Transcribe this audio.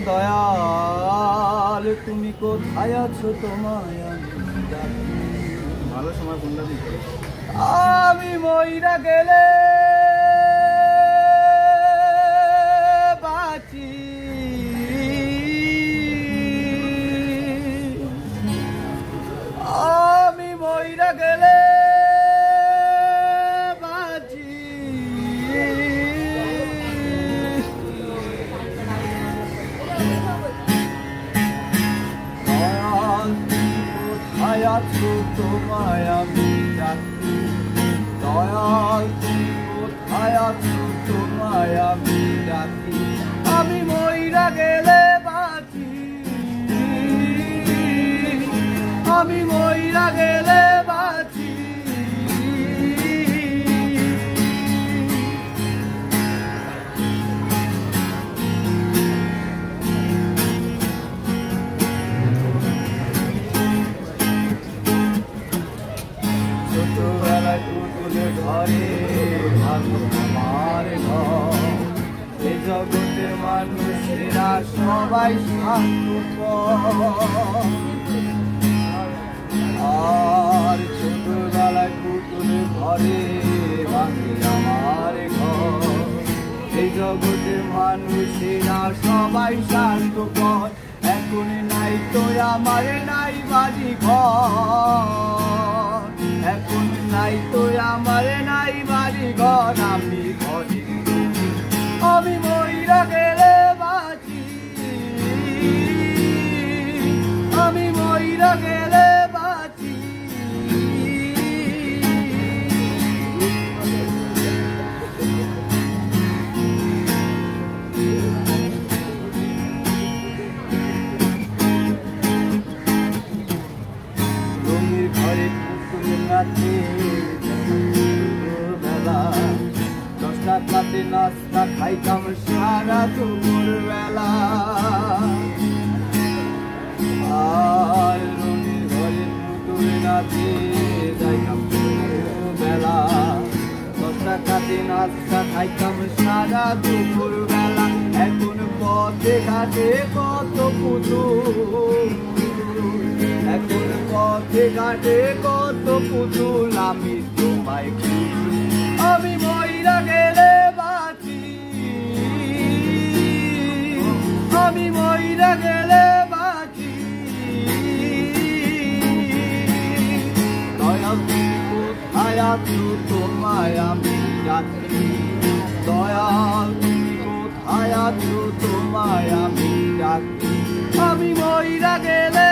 দয়াল তুমি কোথায় আছো তোমায় ভালো সময় কোনটা দিতে আমি মইরা গেলে বাঁচি আমি মইরা গেলে তোমায় আমি ডাকি দয়াল তুমি কোথায় আছো তোমায় আমি ডাকি আমি মইরা গেলে বাঁচি আমি মইরা গেলে বাঁচি ছোটবেলায় পুতুলের ঘরে আমার ঘর এ জগতের মানুষেরা সবাই স্বার্থপর আর ছোটবেলায় পুতুলের ঘরে ভাঙে আমার ঘর এই জগতের মানুষেরা সবাই স্বার্থপর এখন নাই তো আমার নাই বাড়ি ঘর এখন নাই তো আমার নাই বাড়ি ঘর আমি ঘরে আমি মইরা গেলে বাঁচি আমি মইরা গেলে বাঁচি রঙের ঘরে পুতুল নাচে বেলা 10টা রাতে নাস্তা খাইতাম সারা দুপুর বেলা আর রঙের ঘরে পুতুল নাচে যাইতাম বেলা 10টা রাতে নাস্তা খাইতাম সারা দুপুর বেলা এখন পথে ঘাটে কত পুতুল এখন পথে ঘাটে কত পুতুল আমি তোমায় খুঁজি আমি মইরা গেলে বাঁচি আমি মইরা গেলে বাঁচি দয়াল তুমি কোথায় আছো তোমায় আমি ডাকি দয়াল তুমি কোথায় আছো তোমায় আমি ডাকি আমি মইরা গেলে